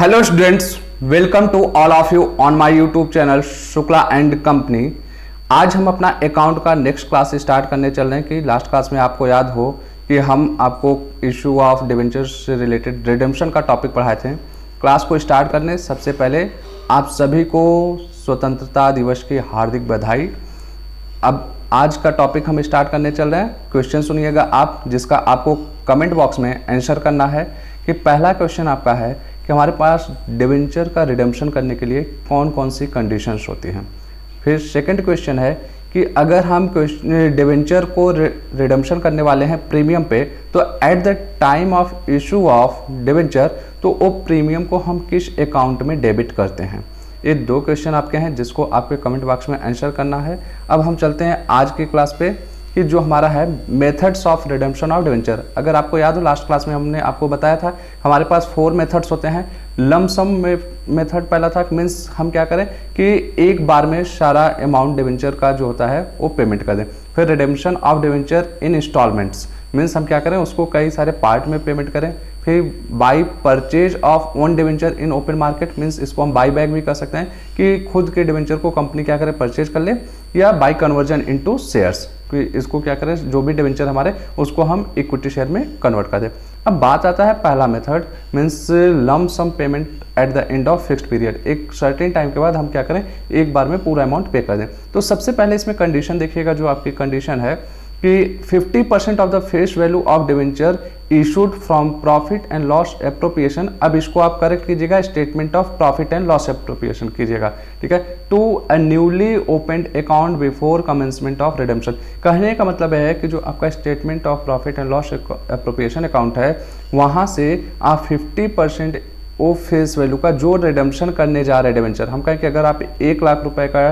Hello students, welcome to all of you on my YouTube channel Shukla and company. आज हम अपना account का next class start करने चल रहे हैं कि लास्ट क्लास में आपको याद हो कि हम आपको इशू ऑफ डिवेंचर्स से रिलेटेड रिडेम्पशन का टॉपिक पढ़ाए थे। क्लास को स्टार्ट करने सबसे पहले आप सभी को स्वतंत्रता दिवस की हार्दिक बधाई। अब आज का टॉपिक हम स्टार्ट करने चल रहे हैं। क्वेश्चन सुनिएगा आप, जिसका आपको कमेंट बॉक्स में आंसर करना है। कि पहला क्वेश्चन आपका है कि हमारे पास डिवेंचर का रिडेम्पशन करने के लिए कौन कौन सी कंडीशंस होती हैं। फिर सेकंड क्वेश्चन है कि अगर हम डिवेंचर को रिडेम्पशन करने वाले हैं प्रीमियम पे, तो at the time of issue of debenture तो वो प्रीमियम को हम किस अकाउंट में डेबिट करते हैं। ये दो क्वेश्चन आपके हैं जिसको आपके कमेंट बॉक्स में आंसर करना है। अब हम चलते हैं आज की क्लास पे कि जो हमारा है methods of redemption of debenture. अगर आपको याद हो लास्ट क्लास में हमने आपको बताया था हमारे पास 4 मेथड्स होते हैं। लम सम मेथड पहला था, मीन्स हम क्या करें कि एक बार में सारा अमाउंट डिवेंचर का जो होता है वो पेमेंट कर दें। फिर redemption of debenture in instalments, means हम क्या करें उसको कई सारे पार्ट में पेमेंट करें। फिर by purchase of own debenture in open market, means इसको हम बाई बैक भी कर सकते हैं कि खुद के डिवेंचर को कंपनी क्या करे परचेज कर ले, या बाई कन्वर्जन इनटू शेयर्स कि इसको क्या करें जो भी डिवेंचर हमारे उसको हम इक्विटी शेयर में कन्वर्ट कर दें। अब बात आता है पहला method, means lump sum payment at the end of fixed period. एक सर्टेन टाइम के बाद हम क्या करें एक बार में पूरा अमाउंट पे कर दें। तो सबसे पहले इसमें कंडीशन देखिएगा, जो आपकी कंडीशन है कि 50% of the face value of debenture issued from profit and loss appropriation. अब इसको आप करेक्ट कीजिएगा, statement of profit and loss appropriation कीजिएगा, ठीक है, to a newly opened account before commencement of redemption. कहने का मतलब है कि जो आपका statement of profit and loss appropriation account है वहाँ से आप 50% वो फेस वैल्यू का जो रिडेम्पशन करने जा रहे हैं डिवेंचर, हम कहें कि अगर आप 1 लाख रुपए का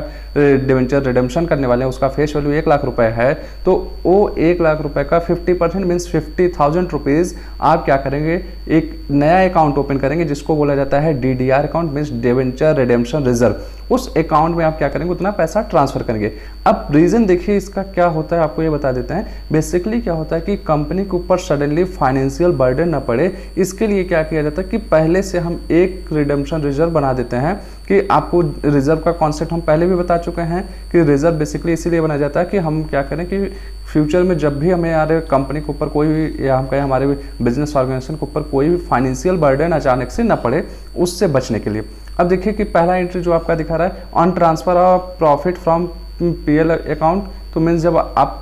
डिवेंचर रिडेम्पशन करने वाले हैं, उसका फेस वैल्यू 1 लाख रुपए है, तो वो 1 लाख रुपए का 50% मीन्स 50,000 रुपीज़ आप क्या करेंगे एक नया अकाउंट ओपन करेंगे जिसको बोला जाता है DDR account, means debenture redemption reserve. उस अकाउंट में आप क्या करेंगे उतना पैसा ट्रांसफर करेंगे। अब रीजन देखिए इसका क्या होता है, आपको ये बता देते हैं। बेसिकली क्या होता है कि कंपनी के ऊपर सडनली फाइनेंशियल बर्डन ना पड़े, इसके लिए क्या किया जाता है कि पहले से हम एक रिडेम्पशन रिजर्व बना देते हैं। कि आपको रिजर्व का कॉन्सेप्ट हम पहले भी बता चुके हैं कि रिजर्व बेसिकली इसीलिए बनाया जाता है कि हम क्या करें कि फ्यूचर में जब भी हमें हमारे कंपनी के ऊपर कोई भी, या हम कहें हमारे बिजनेस ऑर्गेनाइजेशन के ऊपर कोई भी फाइनेंशियल बर्डन अचानक से ना पड़े, उससे बचने के लिए। अब देखिए कि पहला एंट्री जो आपका दिखा रहा है on transfer of profit from PL account, तो मीन्स जब आप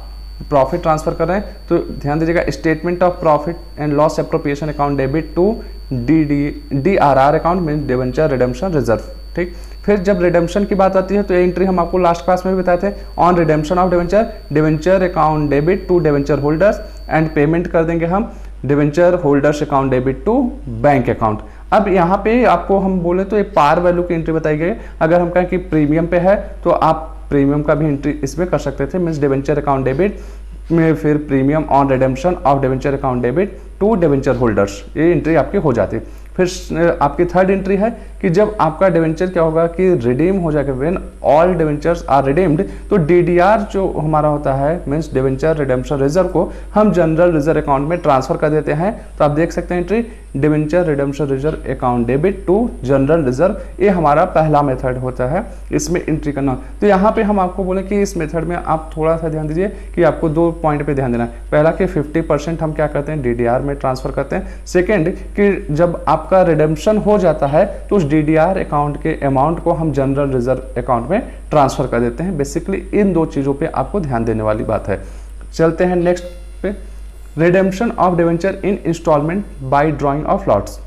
प्रॉफिट ट्रांसफर कर रहे हैं तो ध्यान दीजिएगा statement of profit and loss appropriation account debit to DRR account mean debenture redemption reserve, ठीक। फिर जब रिडेम्पशन की बात आती है तो ये एंट्री हम आपको लास्ट क्लास में भी बताए थे, on redemption of debenture account debit to debenture holders and payment कर देंगे हम debenture holders account debit to bank account. अब यहाँ पे आपको हम बोले तो एक पार वैल्यू की एंट्री बताई गई। अगर हम कहें कि प्रीमियम पे है तो आप प्रीमियम का भी एंट्री इसमें कर सकते थे, मीन्स डिवेंचर अकाउंट डेबिट में फिर premium on redemption of debenture account debit to debenture holders, ये एंट्री आपकी हो जाती। फिर आपकी थर्ड एंट्री है कि जब आपका डिवेंचर क्या होगा कि रिडीम हो जाएगा, when all debentures are redeemed, तो DDR जो हमारा होता है मीन्स डिवेंचर रिडेम्पशन रिजर्व को हम जनरल रिजर्व अकाउंट में ट्रांसफर कर देते हैं। तो आप देख सकते हैं entry debenture redemption reserve account debit to general reserve, ये हमारा पहला मेथड होता है इसमें एंट्री करना। तो यहाँ पे हम आपको बोले कि इस मेथड में आप थोड़ा सा ध्यान दीजिए कि आपको 2 पॉइंट पे ध्यान देना है। पहला कि 50% हम क्या करते हैं DDR में ट्रांसफर करते हैं। सेकेंड कि जब आपका रिडेम्पशन हो जाता है तो उस DDR अकाउंट के अमाउंट को हम जनरल रिजर्व अकाउंट में ट्रांसफर कर देते हैं। बेसिकली इन 2 चीज़ों पे आपको ध्यान देने वाली बात है। चलते हैं नेक्स्ट पे, redemption of debenture in instalment by drawing of lots.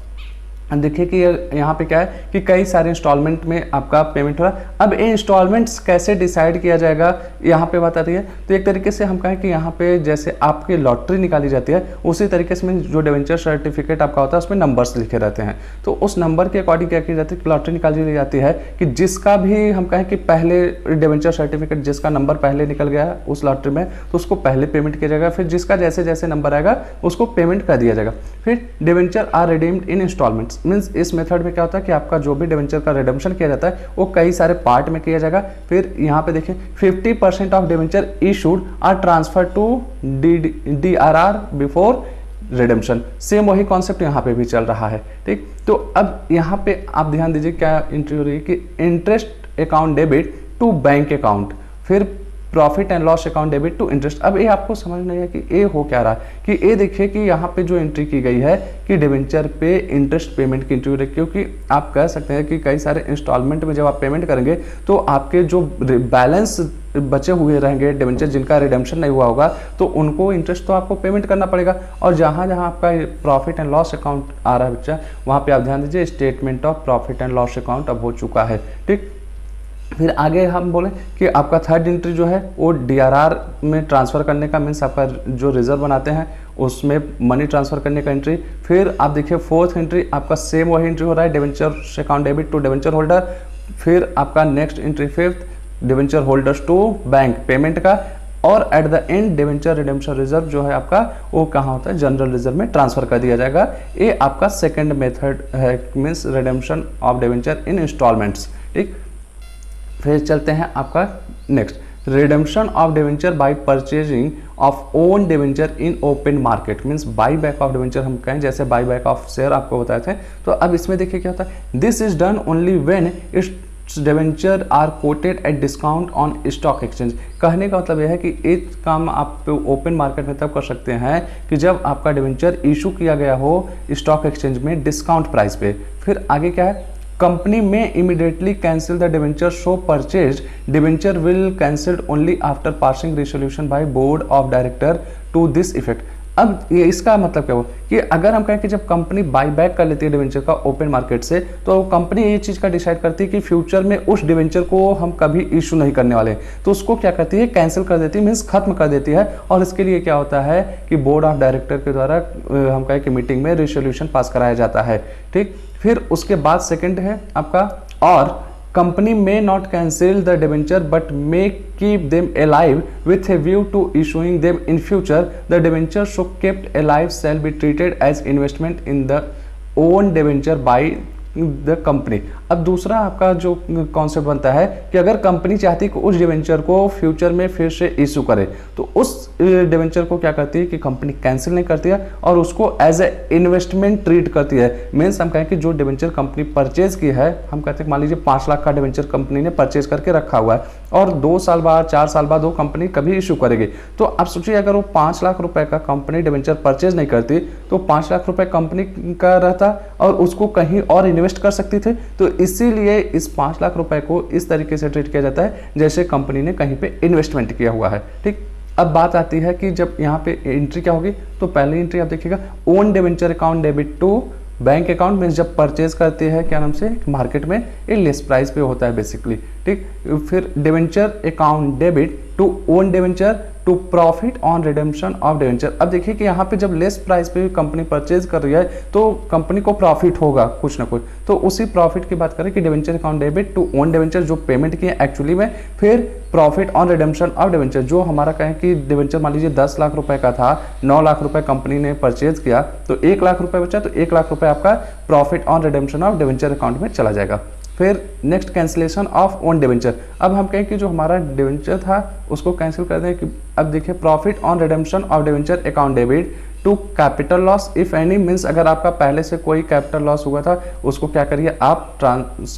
देखिए कि यहाँ पे क्या है कि कई सारे इंस्टॉलमेंट में आपका पेमेंट हो रहा है। अब ये इंस्टॉलमेंट्स कैसे डिसाइड किया जाएगा यहाँ पे बता रही है। तो एक तरीके से हम कहें कि यहाँ पे जैसे आपकी लॉटरी निकाली जाती है उसी तरीके से जो डिवेंचर सर्टिफिकेट आपका होता है उसमें नंबर्स लिखे रहते हैं। तो उस नंबर के अकॉर्डिंग क्या की जाती है, लॉटरी निकाली जाती है कि जिसका भी हम कहें कि पहले डिवेंचर सर्टिफिकेट जिसका नंबर पहले निकल गया है उस लॉटरी में तो उसको पहले पेमेंट किया जाएगा। फिर जिसका जैसे जैसे नंबर आएगा उसको पेमेंट कर दिया जाएगा। फिर debenture are redeemed in instalments, means इस मेथड में क्या होता है कि आपका जो भी डिवेंचर का रिडेम्पशन किया जाता है वो कई सारे पार्ट में किया जाएगा। फिर यहाँ पे देखिए 50% of debenture issued are transfer to DRR before redemption, same वही कॉन्सेप्ट यहाँ पे भी चल रहा है। ठीक, तो अब यहाँ पे आप ध्यान दीजिए क्या एंट्री हो रही है कि interest account debit to bank account, फिर profit and loss account debit to interest. अब ये आपको समझ नहीं है कि ए हो क्या रहा है, कि ए देखिए कि यहाँ पे जो एंट्री की गई है कि डिवेंचर पे इंटरेस्ट पेमेंट की एंट्री हो रही है, क्योंकि आप कह सकते हैं कि कई सारे इंस्टॉलमेंट में जब आप पेमेंट करेंगे तो आपके जो बैलेंस बचे हुए रहेंगे डिवेंचर जिनका रिडेम्पशन नहीं हुआ होगा, तो उनको इंटरेस्ट तो आपको पेमेंट करना पड़ेगा। और जहाँ जहाँ आपका प्रॉफिट एंड लॉस अकाउंट आ रहा है बच्चा, वहाँ पे आप ध्यान दीजिए statement of profit and loss account अब हो चुका है। ठीक, फिर आगे हम बोले कि आपका थर्ड एंट्री जो है वो डीआरआर में ट्रांसफ़र करने का, मीन्स आपका जो रिजर्व बनाते हैं उसमें मनी ट्रांसफ़र करने का एंट्री। फिर आप देखिए फोर्थ एंट्री आपका सेम वही एंट्री हो रहा है, debenture account debit to debenture holder. फिर आपका next entry fifth debenture holders to bank payment का, और at the end debenture redemption reserve जो है आपका वो कहाँ होता है, जनरल रिजर्व में ट्रांसफर कर दिया जाएगा। ये आपका सेकंड मेथड है, means redemption of debenture in instalments. ठीक, फिर चलते हैं आपका next redemption of debenture by purchasing of own debenture in open market, means buy back of debenture हम कहें, जैसे बाई बैक ऑफ शेयर आपको बताए थे। तो अब इसमें देखिए क्या होता है, this is done only when its debenture are quoted at discount on stock exchange. कहने का मतलब यह है कि एक काम आप ओपन मार्केट में तब कर सकते हैं कि जब आपका डिवेंचर इशू किया गया हो स्टॉक एक्सचेंज में डिस्काउंट प्राइस पे। फिर आगे क्या है, कंपनी में immediately cancel the debenture so purchase debenture will cancelled only after passing resolution by board of director to this effect. अब ये इसका मतलब क्या हुआ कि अगर हम कहें कि जब कंपनी बाई बैक कर लेती है डिवेंचर का ओपन मार्केट से, तो कंपनी ये चीज़ का डिसाइड करती है कि फ्यूचर में उस डिवेंचर को हम कभी इशू नहीं करने वाले, तो उसको क्या करती है, कैंसिल कर देती है, मीन्स खत्म कर देती है। और इसके लिए क्या होता है कि बोर्ड ऑफ डायरेक्टर के द्वारा हम कहें कि मीटिंग में रेजोल्यूशन पास कराया जाता है। ठीक, फिर उसके बाद सेकंड है आपका, और company may not cancel the debenture but may keep them alive with a view to issuing them in future. The debenture so kept alive shall be treated as investment in the own debenture by the company. अब दूसरा आपका जो concept बनता है कि अगर company चाहती है कि उस डिवेंचर को फ्यूचर में फिर से इशू करे, तो उस डिवेंचर को क्या करती है कि कंपनी कैंसिल नहीं करती है और उसको एज ए इन्वेस्टमेंट ट्रीट करती है। मीन्स हम कहें कि जो डिवेंचर कंपनी परचेज की है, हम कहते हैं मान लीजिए 5 लाख का डिवेंचर कंपनी ने परचेज करके रखा हुआ है और 2 साल बाद 4 साल बाद वो कंपनी कभी इशू करेगी, तो आप सोचिए अगर वो 5 लाख रुपए का कंपनी डिवेंचर परचेज नहीं करती तो 5 लाख रुपए कंपनी का रहता और उसको कहीं और इन्वेस्ट कर सकती थी। तो इसीलिए इस 5 लाख रुपए को इस तरीके से ट्रीट किया जाता है जैसे कंपनी ने कहीं पे इन्वेस्टमेंट किया हुआ है। ठीक, अब बात आती है कि जब यहाँ पे एंट्री क्या होगी, तो पहली एंट्री आप देखिएगा own debenture account debit to bank account में जब परचेज करते हैं क्या नाम से मार्केट में, ये लेस प्राइस पे होता है बेसिकली। ठीक, फिर debenture account debit to own debenture to profit on redemption of debenture. अब देखिए कि यहाँ पे जब लेस प्राइस पे कंपनी परचेज कर रही है तो कंपनी को प्रॉफिट होगा कुछ ना कुछ, तो उसी प्रॉफिट की बात करें कि debenture account debit to own debenture जो पेमेंट किए एक्चुअली में, फिर profit on redemption of debenture जो हमारा कहें कि डिवेंचर मान लीजिए 10 लाख रुपए का था, 9 लाख रुपए कंपनी ने परचेज किया तो 1 लाख रुपए बचा, तो 1 लाख रुपए आपका profit on redemption of debenture account में चला जाएगा। फिर next cancellation of own debenture, अब हम कहें कि जो हमारा डिवेंचर था उसको कैंसिल कर दें कि अब देखिए profit on redemption of debenture account debit to capital loss if any, means अगर आपका पहले से कोई कैपिटल लॉस हुआ था उसको क्या करिए आप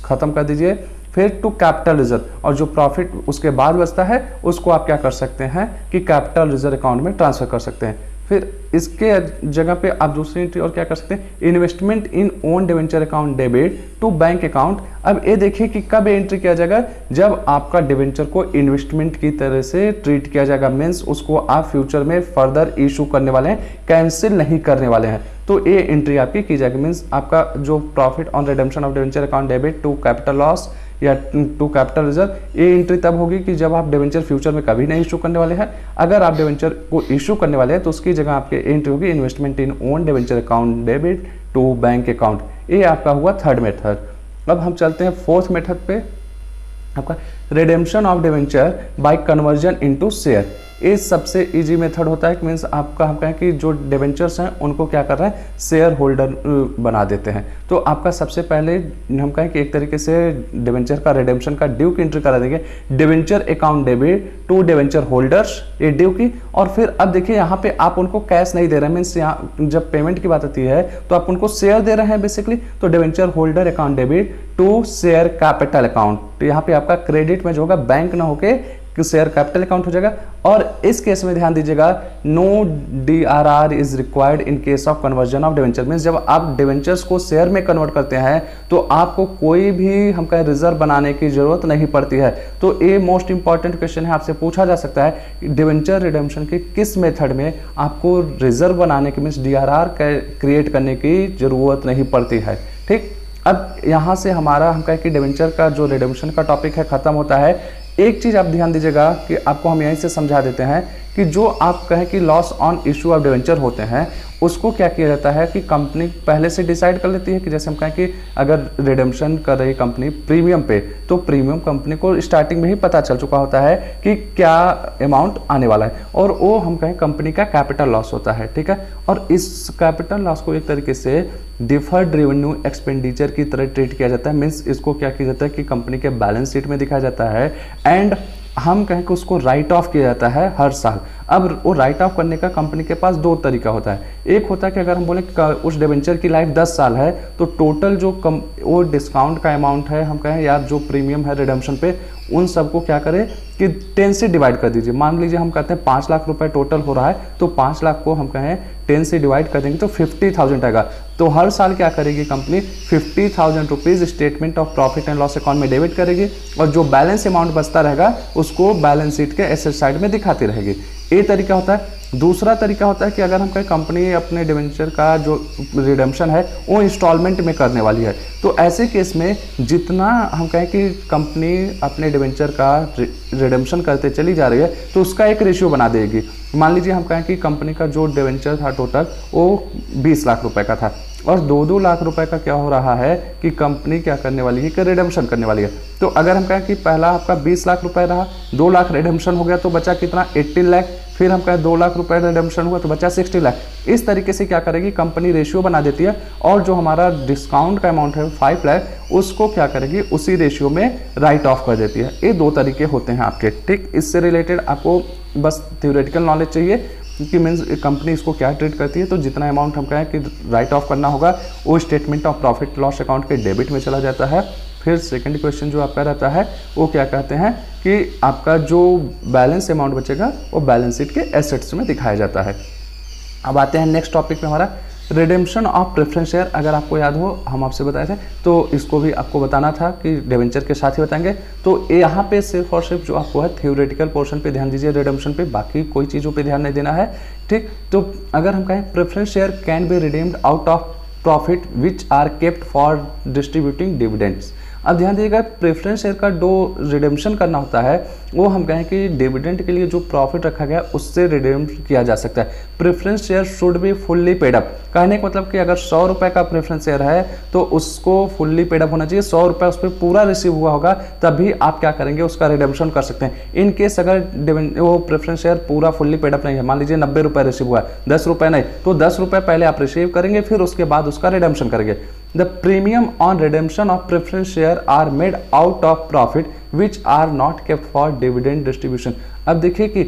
खत्म कर दीजिए। फिर टू कैपिटल रिजर्व, और जो प्रॉफिट उसके बाद बचता है उसको आप क्या कर सकते हैं कि कैपिटल रिजर्व अकाउंट में ट्रांसफर कर सकते हैं। फिर इसके जगह पे आप दूसरी एंट्री और क्या कर सकते हैं, investment in own debenture account debit to bank account. अब ये देखिए कि कब एंट्री किया जाएगा, जब आपका डिवेंचर को इन्वेस्टमेंट की तरह से ट्रीट किया जाएगा, मीन्स उसको आप फ्यूचर में फर्दर इशू करने वाले हैं, कैंसिल नहीं करने वाले हैं, तो ये एंट्री आपकी की जाएगी। मीन्स आपका जो profit on redemption of debenture account debit to capital loss या टू कैपिटल रिजर्व, ये एंट्री तब होगी कि जब आप डिवेंचर फ्यूचर में कभी नहीं इशू करने वाले हैं। अगर आप डिवेंचर को इशू करने वाले हैं तो उसकी जगह आपके एंट्री होगी investment in own debenture account debit to bank account. ये आपका हुआ थर्ड मेथड। अब हम चलते हैं फोर्थ मेथड पे, आपका redemption of debenture bye conversion into share. ये सबसे इजी मेथड होता है, मीन्स आपका हम कहें कि जो डिवेंचर्स हैं उनको क्या कर रहे हैं, शेयर होल्डर बना देते हैं। तो आपका सबसे पहले हम कहें कि एक तरीके से डिवेंचर का रिडेम्पशन का ड्यू की एंट्री करा देंगे, debenture account debit to debenture holders, ये ड्यू की। और फिर अब देखिए यहाँ पे आप उनको कैश नहीं दे रहे हैं, मीन्स यहाँ जब पेमेंट की बात आती है तो आप उनको शेयर दे रहे हैं बेसिकली। तो debenture holder account debit to share capital account, तो यहाँ पे आपका क्रेडिट में जो होगा बैंक ना होके शेयर कैपिटल अकाउंट हो जाएगा। और इस केस में ध्यान दीजिएगा, no DRR is required in case of conversion of debenture, means जब आप डिवेंचर्स को शेयर में कन्वर्ट करते हैं तो आपको कोई भी हम कहें रिजर्व बनाने की जरूरत नहीं पड़ती है। तो ये मोस्ट इंपॉर्टेंट क्वेश्चन है, आपसे पूछा जा सकता है डिवेंचर रिडेम्पशन के किस मेथड में आपको रिजर्व बनाने की मींस DRR क्रिएट करने की जरूरत नहीं पड़ती है। ठीक, अब यहाँ से हमारा हम कहें कि डिवेंचर का जो रिडेम्पशन का टॉपिक है खत्म होता है। एक चीज आप ध्यान दीजिएगा कि आपको हम यहीं से समझा देते हैं कि जो आप कहें कि loss on issue of debenture होते हैं उसको क्या किया जाता है कि कंपनी पहले से डिसाइड कर लेती है कि जैसे हम कहें कि अगर रिडेम्पशन कर रही कंपनी प्रीमियम पे, तो प्रीमियम कंपनी को स्टार्टिंग में ही पता चल चुका होता है कि क्या अमाउंट आने वाला है, और वो हम कहें कंपनी का कैपिटल लॉस होता है। ठीक है, और इस कैपिटल लॉस को एक तरीके से डिफर्ड रेवेन्यू एक्सपेंडिचर की तरह ट्रीट किया जाता है, मीन्स इसको क्या किया जाता है कि कंपनी के बैलेंस शीट में दिखाया जाता है एंड हम कहें कि उसको राइट ऑफ किया जाता है हर साल। अब वो राइट ऑफ करने का कंपनी के पास दो तरीका होता है। एक होता है कि अगर हम बोले उस डिवेंचर की लाइफ 10 साल है तो टोटल जो वो डिस्काउंट का अमाउंट है हम कहें या जो प्रीमियम है रिडेम्पशन पे, उन सबको क्या करें कि 10 से डिवाइड कर दीजिए। मान लीजिए हम कहते हैं 5 लाख रुपए टोटल हो रहा है, तो 5 लाख को हम कहें 10 से डिवाइड कर देंगे तो 50,000 आएगा। तो हर साल क्या करेगी company, 50,000 rupees statement of profit and loss account में डेबिट करेगी, और जो बैलेंस अमाउंट बचता रहेगा उसको बैलेंस शीट के एसेट साइड में दिखाती रहेगी। ये तरीका होता है। दूसरा तरीका होता है कि अगर हम कहें कंपनी अपने डिवेंचर का जो रिडेम्पशन है वो इंस्टॉलमेंट में करने वाली है, तो ऐसे केस में जितना हम कहें कि कंपनी अपने डिवेंचर का रिडेम्पशन करते चली जा रही है तो उसका एक रेशियो बना देगी। मान लीजिए हम कहें कि कंपनी का जो डिवेंचर था टोटल वो 20 लाख रुपए का था, और 2-2 लाख रुपए का क्या हो रहा है कि कंपनी क्या करने वाली है कि रिडेम्पशन करने वाली है। तो अगर हम कहें कि पहला आपका 20 लाख रुपए रहा, 2 लाख रिडेम्पशन हो गया तो बचा कितना, 18 लाख, फिर हम कहें 2 लाख रुपए रिडेम्पशन हुआ तो बचा 60 लाख। इस तरीके से क्या करेगी कंपनी रेशियो बना देती है, और जो हमारा डिस्काउंट का अमाउंट है 5 लाख उसको क्या करेगी उसी रेशियो में राइट ऑफ कर देती है। ये दो तरीके होते हैं आपके। ठीक, इससे रिलेटेड आपको बस थ्योरेटिकल नॉलेज चाहिए कि मीन्स कंपनी इसको क्या ट्रीट करती है। तो जितना अमाउंट हम कहें कि राइट ऑफ करना होगा वो statement of profit loss account के डेबिट में चला जाता है। फिर सेकंड क्वेश्चन जो आपका रहता है वो क्या कहते हैं कि आपका जो बैलेंस अमाउंट बचेगा वो बैलेंस शीट के एसेट्स में दिखाया जाता है। अब आते हैं नेक्स्ट टॉपिक पे हमारा रिडेम्पशन ऑफ प्रेफरेंस शेयर। अगर आपको याद हो हम आपसे बताए थे तो इसको भी आपको बताना था कि डिवेंचर के साथ ही बताएंगे। तो यहाँ पे सिर्फ और सिर्फ जो आपको है थ्योरेटिकल पोर्शन पे ध्यान दीजिए, रिडेम्पशन पे, बाकी कोई चीज़ों पे ध्यान नहीं देना है। ठीक, तो अगर हम कहें preference share can be redeemed out of profit which are kept for distributing dividends. अब ध्यान दीजिएगा, प्रेफरेंस शेयर का जो रिडेम्पशन करना होता है वो हम कहें कि डिविडेंड के लिए जो प्रॉफिट रखा गया उससे रिडीम किया जा सकता है। Preference share should be fully paid up. कहने का मतलब कि अगर 100 रुपये का प्रेफरेंस शेयर है तो उसको फुल्ली पेड अप होना चाहिए, 100 रुपये उस पर पूरा रिसीव हुआ होगा तभी आप क्या करेंगे उसका रिडेम्पशन कर सकते हैं। इन केस अगर वो प्रेफरेंस शेयर पूरा फुल्ली पेड अप नहीं है, मान लीजिए 90 रुपये रिसीव हुआ है, 10 रुपये नहीं, तो 10 रुपये पहले आप रिसीव करेंगे फिर उसके बाद उसका रिडेम्पशन करेंगे। The premium on redemption of preference share are made out of profit which are not kept for dividend distribution. अब देखिए कि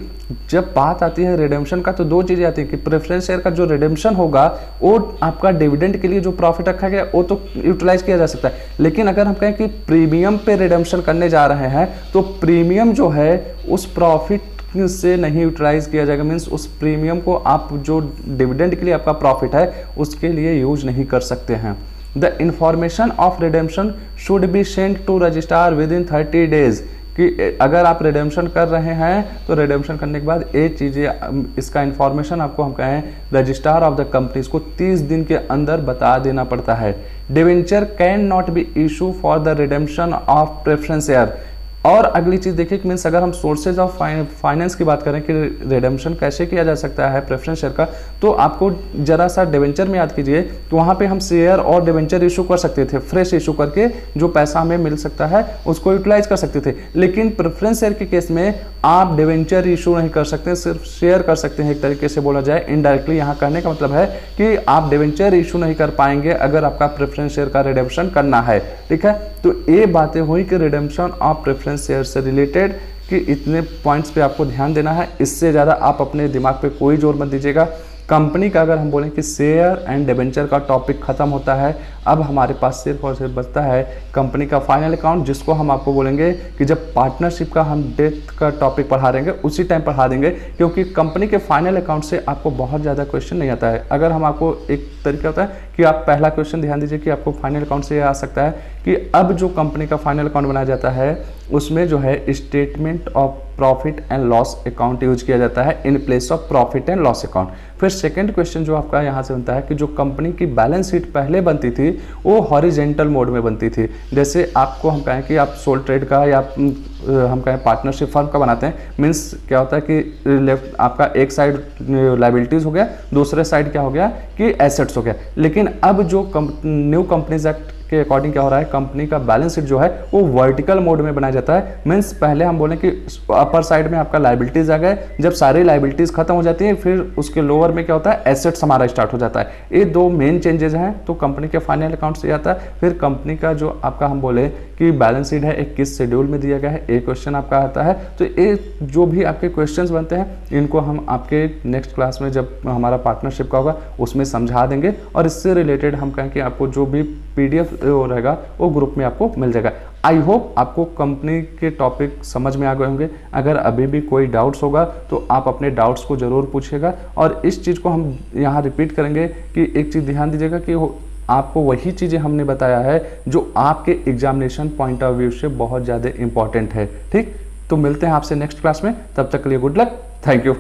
जब बात आती है रिडेम्पशन का तो दो चीजें आती है कि प्रेफरेंस शेयर का जो रिडेम्पशन होगा वो आपका डिविडेंड के लिए जो प्रॉफिट रखा गया वो तो यूटिलाइज किया जा सकता है, लेकिन अगर हम कहें कि प्रीमियम पे रिडेम्पशन करने जा रहे हैं तो प्रीमियम जो है उस प्रॉफिट से नहीं यूटिलाइज किया जाएगा। मीन्स उस प्रीमियम को आप जो डिविडेंड के लिए आपका प्रॉफिट है उसके लिए यूज नहीं कर सकते हैं। The information of redemption should be sent to registrar within 30 days. कि अगर आप रिडेम्पशन कर रहे हैं तो रिडेम्पशन करने के बाद ये चीज़ें इसका इन्फॉर्मेशन आपको हम कहें रजिस्ट्रार ऑफ द कंपनीज को 30 दिन के अंदर बता देना पड़ता है। Debenture can not be issue for the redemption of preference share. और अगली चीज़ देखिए कि मीन्स अगर हम सोर्सेज ऑफ फाइनेंस की बात करें कि रिडेम्पशन कैसे किया जा सकता है प्रेफरेंस शेयर का, तो आपको जरा सा डिवेंचर में याद कीजिए तो वहाँ पे हम शेयर और डिवेंचर इशू कर सकते थे, फ्रेश इशू करके जो पैसा हमें मिल सकता है उसको यूटिलाइज कर सकते थे। लेकिन प्रेफरेंस शेयर के केस में आप डिवेंचर इशू नहीं कर सकते, सिर्फ शेयर कर सकते हैं। एक तरीके से बोला जाए इनडायरेक्टली यहाँ कहने का मतलब है कि आप डिवेंचर इशू नहीं कर पाएंगे अगर आपका प्रेफरेंस शेयर का रिडेम्पशन करना है। ठीक है, तो ये बातें हुई कि रिडेम्पशन ऑफ प्रेफरेंस शेयर से रिलेटेड कि इतने पॉइंट्स पे आपको ध्यान देना है, इससे ज़्यादा आप अपने दिमाग पे कोई जोर मत दीजिएगा। कंपनी का अगर हम बोलें कि शेयर एंड डिबेंचर का टॉपिक खत्म होता है, अब हमारे पास सिर्फ और सिर्फ बचता है कंपनी का फाइनल अकाउंट, जिसको हम आपको बोलेंगे कि जब पार्टनरशिप का हम डेट का टॉपिक पढ़ा देंगे उसी टाइम पढ़ा देंगे, क्योंकि कंपनी के फाइनल अकाउंट से आपको बहुत ज़्यादा क्वेश्चन नहीं आता है। अगर हम आपको एक तरीका होता है कि आप पहला क्वेश्चन ध्यान दीजिए कि आपको फाइनल अकाउंट से आ सकता है कि अब जो कंपनी का फाइनल अकाउंट बनाया जाता है उसमें जो है statement of profit and loss account use किया जाता है in place of profit and loss account. फिर सेकंड क्वेश्चन जो आपका यहाँ से बनता है कि जो कंपनी की बैलेंस शीट पहले बनती थी वो हॉरिजेंटल मोड में बनती थी। जैसे आपको हम कहें कि आप सोल ट्रेड का या हम कहें पार्टनरशिप फर्म का बनाते हैं, मीन्स क्या होता है कि लेफ्ट आपका एक साइड लाइबिलिटीज हो गया, दूसरे साइड क्या हो गया कि एसेट्स हो गया। लेकिन अब जो न्यू कंपनीज एक्ट के अकॉर्डिंग क्या हो रहा है, कंपनी का बैलेंस शीट जो है वो वर्टिकल मोड में बनाया जाता है। मीन्स पहले हम बोलें कि अपर साइड में आपका लाइबिलिटीज आ गए, जब सारी लाइबिलिटीज खत्म हो जाती है फिर उसके लोअर में क्या होता है एसेट्स हमारा स्टार्ट हो जाता है। ये दो मेन चेंजेस हैं। तो कंपनी के फाइनल अकाउंट से आता है, फिर कंपनी का जो आपका हम बोले कि बैलेंस शीट है एक किस शेड्यूल में दिया गया है, एक क्वेश्चन आपका आता है। तो ये जो भी आपके क्वेश्चंस बनते हैं इनको हम आपके नेक्स्ट क्लास में जब हमारा पार्टनरशिप का होगा उसमें समझा देंगे, और इससे रिलेटेड हम कहें कि आपको जो भी PDF रहेगा वो ग्रुप में आपको मिल जाएगा। आई होप आपको कंपनी के टॉपिक समझ में आ गए होंगे। अगर अभी भी कोई डाउट्स होगा तो आप अपने डाउट्स को ज़रूर पूछिएगा, और इस चीज़ को हम यहाँ रिपीट करेंगे कि एक चीज़ ध्यान दीजिएगा कि आपको वही चीज़ें हमने बताया है जो आपके एग्जामिनेशन पॉइंट ऑफ व्यू से बहुत ज़्यादा इंपॉर्टेंट है। ठीक, तो मिलते हैं आपसे नेक्स्ट क्लास में, तब तक के लिए गुड लक, थैंक यू।